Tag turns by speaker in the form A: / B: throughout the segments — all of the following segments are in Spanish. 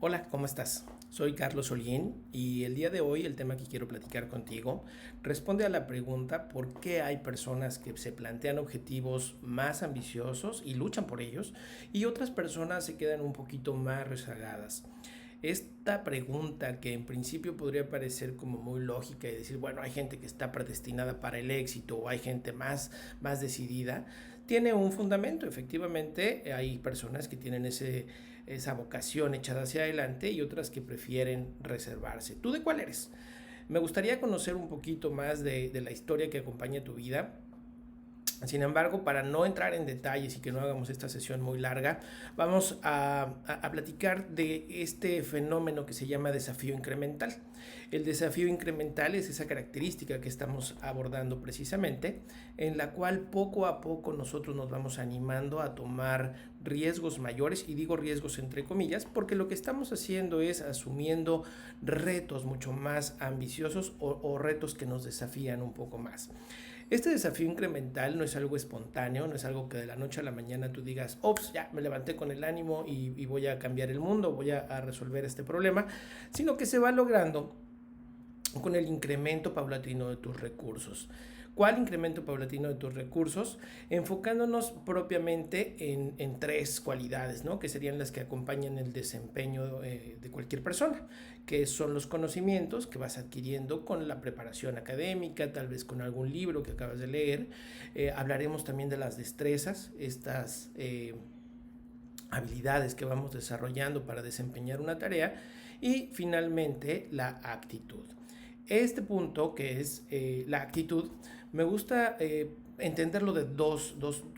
A: Hola, ¿cómo estás? Soy Carlos Olguín y el día de hoy el tema que quiero platicar contigo responde a la pregunta por qué hay personas que se plantean objetivos más ambiciosos y luchan por ellos y otras personas se quedan un poquito más rezagadas. Esta pregunta que en principio podría parecer como muy lógica y decir, bueno, hay gente que está predestinada para el éxito o hay gente más decidida, tiene un fundamento. Efectivamente, hay personas que tienen esa vocación echada hacia adelante y otras que prefieren reservarse. ¿Tú de cuál eres? Me gustaría conocer un poquito más de la historia que acompaña tu vida. Sin embargo, para no entrar en detalles y que no hagamos esta sesión muy larga, vamos a platicar de este fenómeno que se llama desafío incremental. El desafío incremental es esa característica que estamos abordando precisamente, en la cual poco a poco nosotros nos vamos animando a tomar riesgos mayores, y digo riesgos entre comillas, porque lo que estamos haciendo es asumiendo retos mucho más ambiciosos o retos que nos desafían un poco más. Este desafío incremental no es algo espontáneo, no es algo que de la noche a la mañana tú digas, ops, ya me levanté con el ánimo y voy a cambiar el mundo, voy a resolver este problema, sino que se va logrando con el incremento paulatino de tus recursos. ¿Cuál incremento paulatino de tus recursos? Enfocándonos propiamente en tres cualidades, ¿no? Que serían las que acompañan el desempeño de cualquier persona, que son los conocimientos que vas adquiriendo con la preparación académica, tal vez con algún libro que acabas de leer. Hablaremos también de las destrezas, estas habilidades que vamos desarrollando para desempeñar una tarea, y finalmente la actitud. Este punto, que es la actitud, me gusta entenderlo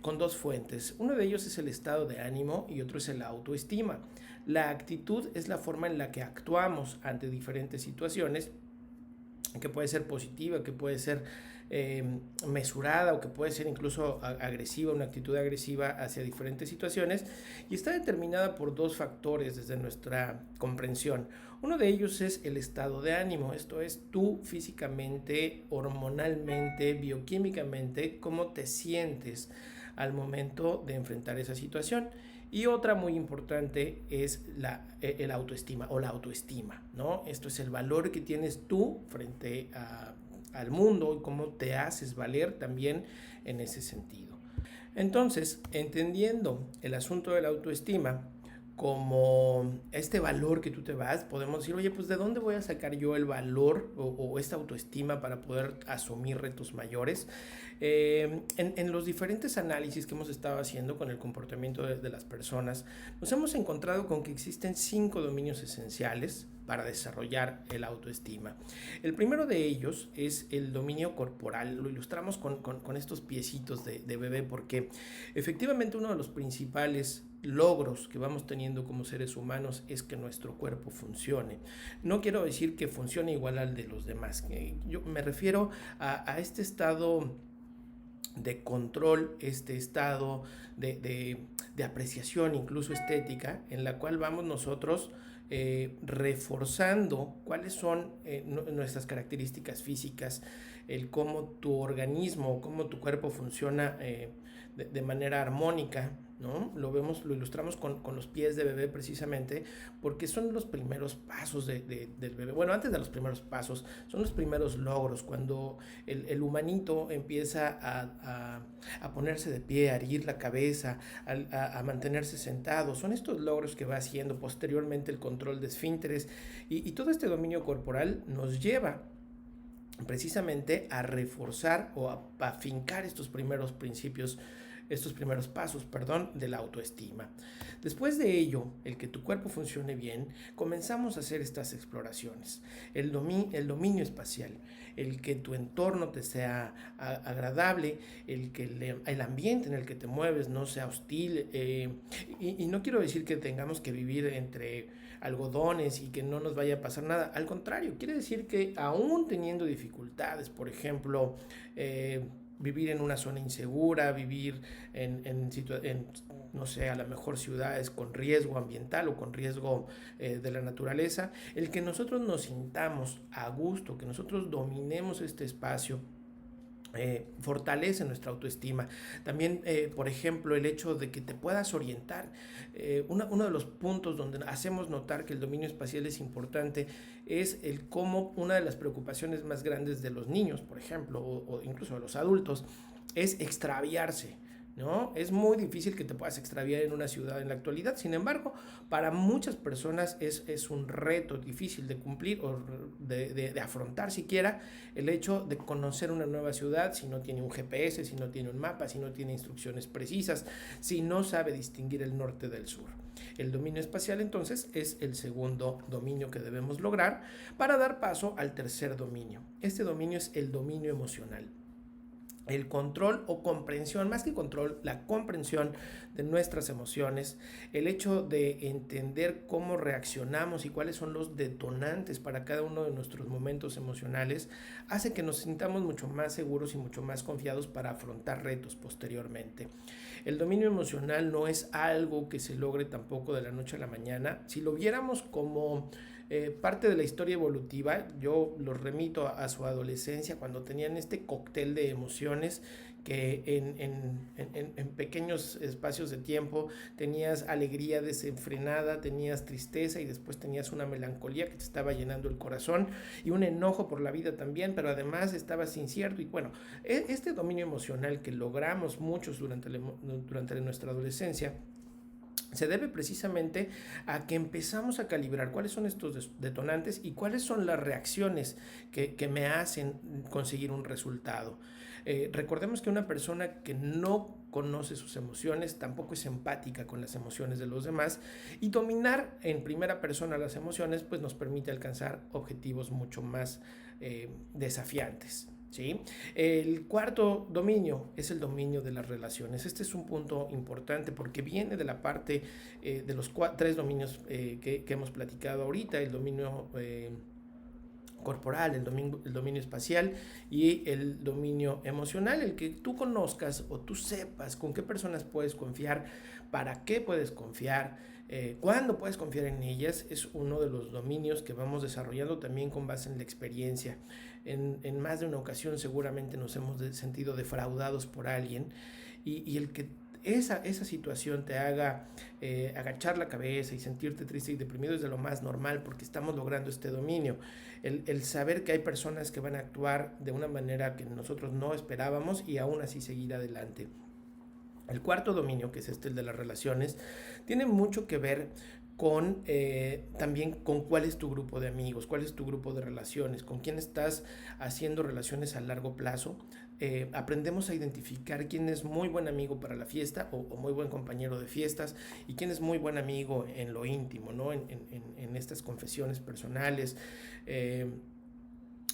A: con dos fuentes. Uno de ellos es el estado de ánimo y otro es la autoestima. La actitud es la forma en la que actuamos ante diferentes situaciones, que puede ser positiva, que puede ser mesurada o que puede ser incluso agresiva, una actitud agresiva hacia diferentes situaciones, y está determinada por dos factores desde nuestra comprensión. Uno de ellos es el estado de ánimo, esto es tú físicamente, hormonalmente, bioquímicamente, cómo te sientes al momento de enfrentar esa situación. Y otra muy importante es el autoestima o la autoestima, ¿no? Esto es el valor que tienes tú frente al mundo y cómo te haces valer también en ese sentido. Entonces, entendiendo el asunto de la autoestima como este valor que tú te vas, podemos decir, oye, pues ¿de dónde voy a sacar yo el valor o esta autoestima para poder asumir retos mayores? En los diferentes análisis que hemos estado haciendo con el comportamiento de las personas, nos hemos encontrado con que existen 5 dominios esenciales para desarrollar el autoestima. El primero de ellos es el dominio corporal. Lo ilustramos con estos piecitos de bebé, porque efectivamente uno de los principales logros que vamos teniendo como seres humanos es que nuestro cuerpo funcione. No quiero decir que funcione igual al de los demás. Yo me refiero a este estado de control, este estado de apreciación, incluso estética, en la cual vamos nosotros reforzando cuáles son nuestras características físicas, el cómo tu organismo, cómo tu cuerpo funciona de manera armónica, ¿no? Lo ilustramos con los pies de bebé precisamente, porque son los primeros pasos del bebé. Bueno, antes de los primeros pasos, son los primeros logros, cuando el humanito empieza a ponerse de pie, a erguir la cabeza, a mantenerse sentado. Son estos logros que va haciendo posteriormente el control de esfínteres, y todo este dominio corporal nos lleva precisamente a reforzar o a afincar estos primeros principios, estos primeros pasos, perdón, de la autoestima. Después de ello, el que tu cuerpo funcione bien, comenzamos a hacer estas exploraciones. El dominio espacial, el que tu entorno te sea agradable, el que el ambiente en el que te mueves no sea hostil. Y no quiero decir que tengamos que vivir entre algodones y que no nos vaya a pasar nada. Al contrario, quiere decir que aún teniendo dificultades, por ejemplo, vivir en una zona insegura, vivir en no sé, a lo mejor ciudades con riesgo ambiental o con riesgo de la naturaleza, el que nosotros nos sintamos a gusto, que nosotros dominemos este espacio fortalece nuestra autoestima. También, por ejemplo, el hecho de que te puedas orientar. Uno de los puntos donde hacemos notar que el dominio espacial es importante es el cómo una de las preocupaciones más grandes de los niños, por ejemplo, o incluso de los adultos, es extraviarse. ¿No? Es muy difícil que te puedas extraviar en una ciudad en la actualidad. Sin embargo, para muchas personas es un reto difícil de cumplir o de afrontar siquiera el hecho de conocer una nueva ciudad si no tiene un GPS, si no tiene un mapa, si no tiene instrucciones precisas, si no sabe distinguir el norte del sur. El dominio espacial entonces es el segundo dominio que debemos lograr para dar paso al tercer dominio. Este dominio es el dominio emocional. El control o comprensión, más que control, la comprensión de nuestras emociones, el hecho de entender cómo reaccionamos y cuáles son los detonantes para cada uno de nuestros momentos emocionales, hace que nos sintamos mucho más seguros y mucho más confiados para afrontar retos posteriormente. El dominio emocional no es algo que se logre tampoco de la noche a la mañana. Si lo viéramos como parte de la historia evolutiva, yo los remito a su adolescencia, cuando tenían este cóctel de emociones que en pequeños espacios de tiempo tenías alegría desenfrenada, tenías tristeza y después tenías una melancolía que te estaba llenando el corazón y un enojo por la vida también, pero además estabas incierto. Y bueno, este dominio emocional que logramos muchos durante nuestra adolescencia se debe precisamente a que empezamos a calibrar cuáles son estos detonantes y cuáles son las reacciones que me hacen conseguir un resultado. Recordemos que una persona que no conoce sus emociones tampoco es empática con las emociones de los demás, y dominar en primera persona las emociones pues nos permite alcanzar objetivos mucho más desafiantes. ¿Sí? El cuarto dominio es el dominio de las relaciones. Este es un punto importante porque viene de la parte de los tres dominios que hemos platicado ahorita: el dominio corporal, el dominio espacial y el dominio emocional. El que tú conozcas o tú sepas con qué personas puedes confiar, para qué puedes confiar, cuándo puedes confiar en ellas, es uno de los dominios que vamos desarrollando también con base en la experiencia. En más de una ocasión seguramente nos hemos sentido defraudados por alguien, y el que esa situación te haga agachar la cabeza y sentirte triste y deprimido es de lo más normal, porque estamos logrando este dominio. El saber que hay personas que van a actuar de una manera que nosotros no esperábamos y aún así seguir adelante. El cuarto dominio, que es el de las relaciones, tiene mucho que ver con también con cuál es tu grupo de amigos, cuál es tu grupo de relaciones, con quién estás haciendo relaciones a largo plazo. Aprendemos a identificar quién es muy buen amigo para la fiesta o muy buen compañero de fiestas, y quién es muy buen amigo en lo íntimo, ¿no? En estas confesiones personales.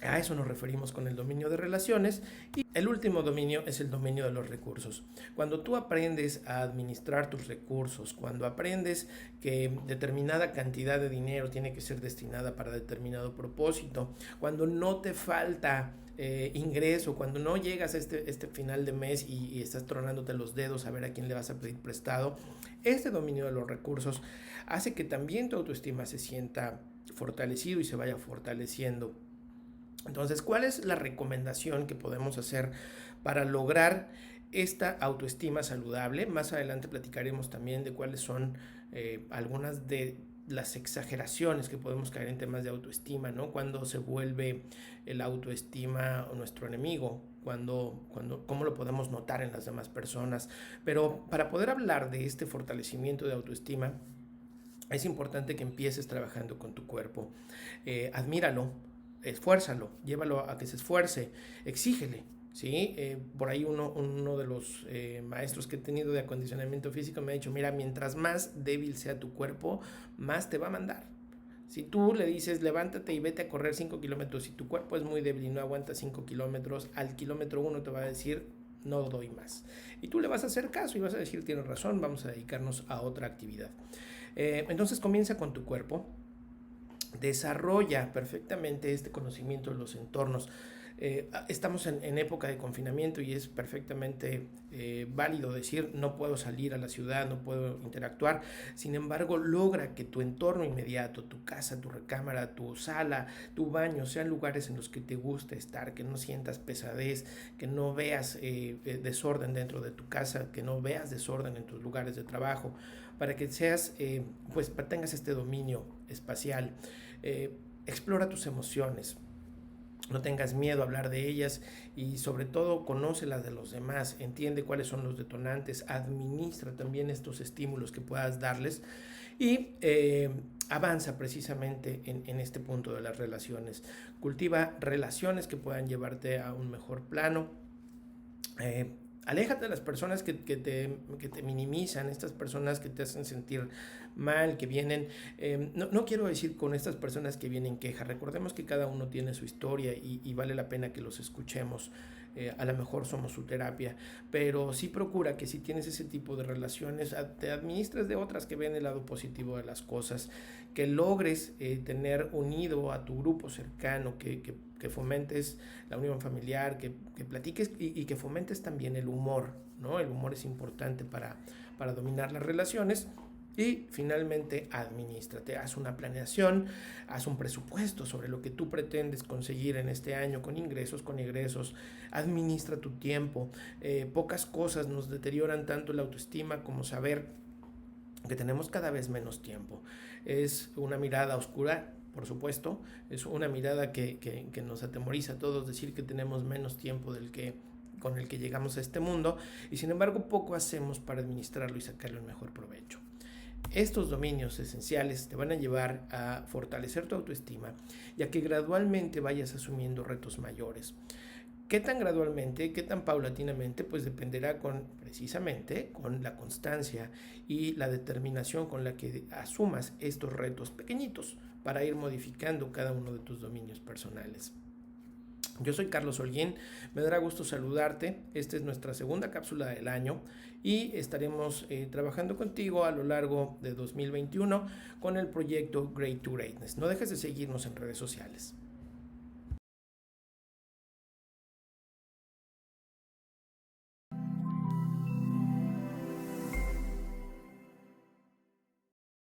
A: A eso nos referimos con el dominio de relaciones. Y el último dominio es el dominio de los recursos. Cuando tú aprendes a administrar tus recursos, cuando aprendes que determinada cantidad de dinero tiene que ser destinada para determinado propósito, cuando no te falta ingreso, cuando no llegas a este final de mes y estás tronándote los dedos a ver a quién le vas a pedir prestado, este dominio de los recursos hace que también tu autoestima se sienta fortalecido y se vaya fortaleciendo. Entonces, ¿cuál es la recomendación que podemos hacer para lograr esta autoestima saludable? Más adelante platicaremos también de cuáles son algunas de las exageraciones que podemos caer en temas de autoestima, ¿no? Cuando se vuelve el autoestima nuestro enemigo, cómo lo podemos notar en las demás personas. Pero para poder hablar de este fortalecimiento de autoestima, es importante que empieces trabajando con tu cuerpo. Admíralo, esfuérzalo, llévalo a que se esfuerce, exígele. ¿Sí? Por ahí uno de los maestros que he tenido de acondicionamiento físico me ha dicho: mira, mientras más débil sea tu cuerpo, más te va a mandar. Si tú le dices levántate y vete a correr 5 kilómetros y tu cuerpo es muy débil y no aguanta 5 kilómetros, al kilómetro 1 te va a decir no doy más. Y tú le vas a hacer caso y vas a decir tienes razón, vamos a dedicarnos a otra actividad. Entonces comienza con tu cuerpo. Desarrolla perfectamente este conocimiento de los entornos. Estamos en época de confinamiento y es perfectamente válido decir no puedo salir a la ciudad, no puedo interactuar. Sin embargo, logra que tu entorno inmediato, tu casa, tu recámara, tu sala, tu baño, sean lugares en los que te guste estar, que no sientas pesadez, que no veas desorden dentro de tu casa, que no veas desorden en tus lugares de trabajo, para que seas, pues tengas este dominio espacial. Explora tus emociones. No tengas miedo a hablar de ellas y sobre todo conoce las de los demás, entiende cuáles son los detonantes, administra también estos estímulos que puedas darles y avanza precisamente en este punto de las relaciones. Cultiva relaciones que puedan llevarte a un mejor plano. Aléjate de las personas que te minimizan, estas personas que te hacen sentir mal, que vienen, no quiero decir con estas personas que vienen queja, recordemos que cada uno tiene su historia y vale la pena que los escuchemos, a lo mejor somos su terapia, pero sí procura que si tienes ese tipo de relaciones, te administres de otras que ven el lado positivo de las cosas, que logres tener unido a tu grupo cercano, que fomentes la unión familiar, que platiques y que fomentes también el humor, ¿no? El humor es importante para dominar las relaciones. Y finalmente, administrate, haz una planeación, haz un presupuesto sobre lo que tú pretendes conseguir en este año con ingresos, con egresos, administra tu tiempo. Pocas cosas nos deterioran tanto la autoestima como saber que tenemos cada vez menos tiempo. Es una mirada oscura, por supuesto, es una mirada que nos atemoriza a todos decir que tenemos menos tiempo con el que llegamos a este mundo y sin embargo poco hacemos para administrarlo y sacarle el mejor provecho. Estos dominios esenciales te van a llevar a fortalecer tu autoestima y a que gradualmente vayas asumiendo retos mayores. ¿Qué tan gradualmente, qué tan paulatinamente? Pues dependerá precisamente con la constancia y la determinación con la que asumas estos retos pequeñitos para ir modificando cada uno de tus dominios personales. Yo soy Carlos Holguín, me dará gusto saludarte. Esta es nuestra segunda cápsula del año y estaremos trabajando contigo a lo largo de 2021 con el proyecto Great to Greatness. No dejes de seguirnos en redes sociales.